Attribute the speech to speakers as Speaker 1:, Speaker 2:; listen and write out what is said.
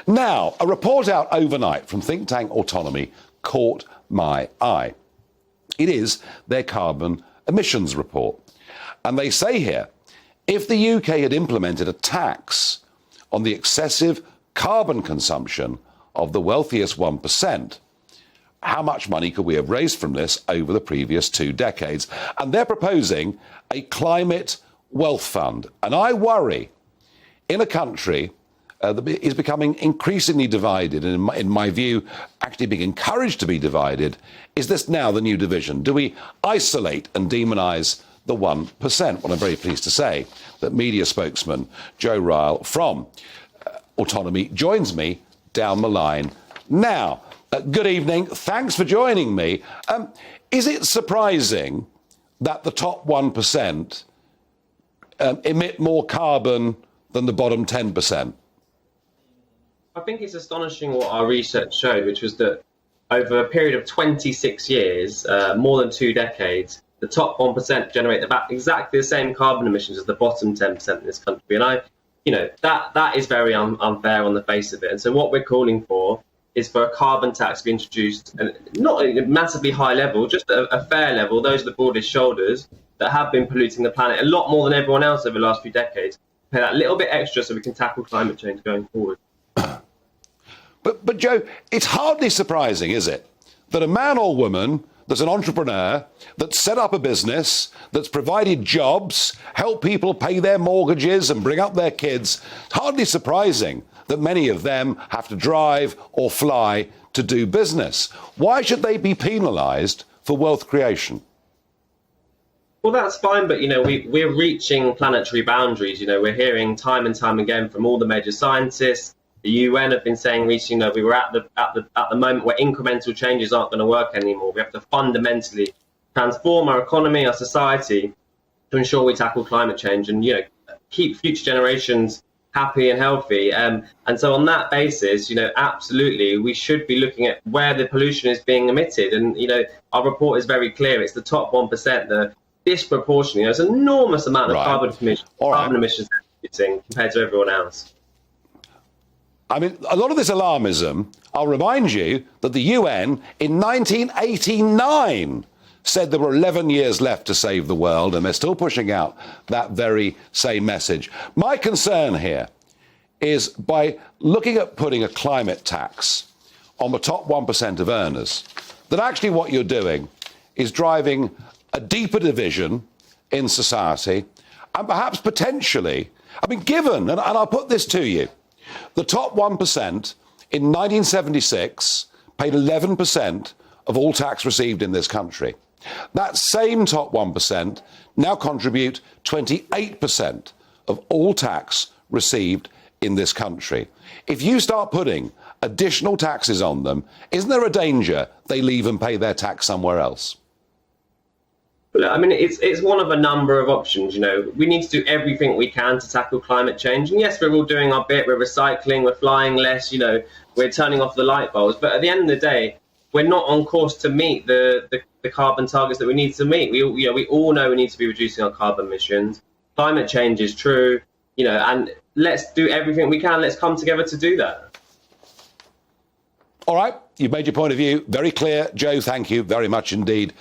Speaker 1: Now, a report out overnight from think tank Autonomy caught my eye. It is their carbon emissions report. And they say here, if the UK had implemented a tax on the excessive carbon consumption of the wealthiest 1%, how much money could we have raised from this over the previous 2 decades? And they're proposing a climate wealth fund. And I worry, in a country that is becoming increasingly divided, and in my view, actually being encouraged to be divided, is this now the new division? Do we isolate and demonise the 1%? Well, I'm very pleased to say that media spokesman Joe Ryle from Autonomy joins me down the line now. Good evening. Thanks for joining me. Is it surprising that the top 1% emit more carbon than the bottom 10%?
Speaker 2: I think it's astonishing what our research showed, which was that over a period of 26 years, more than 2 decades, the top 1% generate about exactly the same carbon emissions as the bottom 10% in this country. And that is very unfair on the face of it. And so what we're calling for is for a carbon tax to be introduced, and not at a massively high level, just a fair level. Those are the broadest shoulders that have been polluting the planet a lot more than everyone else over the last few decades. Pay that little bit extra so we can tackle climate change going forward.
Speaker 1: But Joe, it's hardly surprising, is it, that a man or woman that's an entrepreneur, that's set up a business, that's provided jobs, helped people pay their mortgages and bring up their kids, it's hardly surprising that many of them have to drive or fly to do business. Why should they be penalised for wealth creation?
Speaker 2: Well, that's fine, but, we're reaching planetary boundaries. We're hearing time and time again from all the major scientists. The UN have been saying recently, we were at the moment where incremental changes aren't going to work anymore. We have to fundamentally transform our economy, our society, to ensure we tackle climate change and, keep future generations happy and healthy. And so on that basis, absolutely, we should be looking at where the pollution is being emitted. And, our report is very clear. It's the top 1%, the disproportionately, there's an enormous amount of carbon emissions compared to everyone else.
Speaker 1: I mean, a lot of this alarmism, I'll remind you that the UN in 1989 said there were 11 years left to save the world, and they're still pushing out that very same message. My concern here is by looking at putting a climate tax on the top 1% of earners, that actually what you're doing is driving a deeper division in society and perhaps potentially, given, and I'll put this to you, the top 1% in 1976 paid 11% of all tax received in this country. That same top 1% now contribute 28% of all tax received in this country. If you start putting additional taxes on them, isn't there a danger they leave and pay their tax somewhere else?
Speaker 2: It's one of a number of options. We need to do everything we can to tackle climate change. And yes, we're all doing our bit. We're recycling, we're flying less, we're turning off the light bulbs. But at the end of the day, we're not on course to meet the carbon targets that we need to meet. We all know we need to be reducing our carbon emissions. Climate change is true, and let's do everything we can. Let's come together to do that.
Speaker 1: All right. You've made your point of view very clear. Joe, thank you very much indeed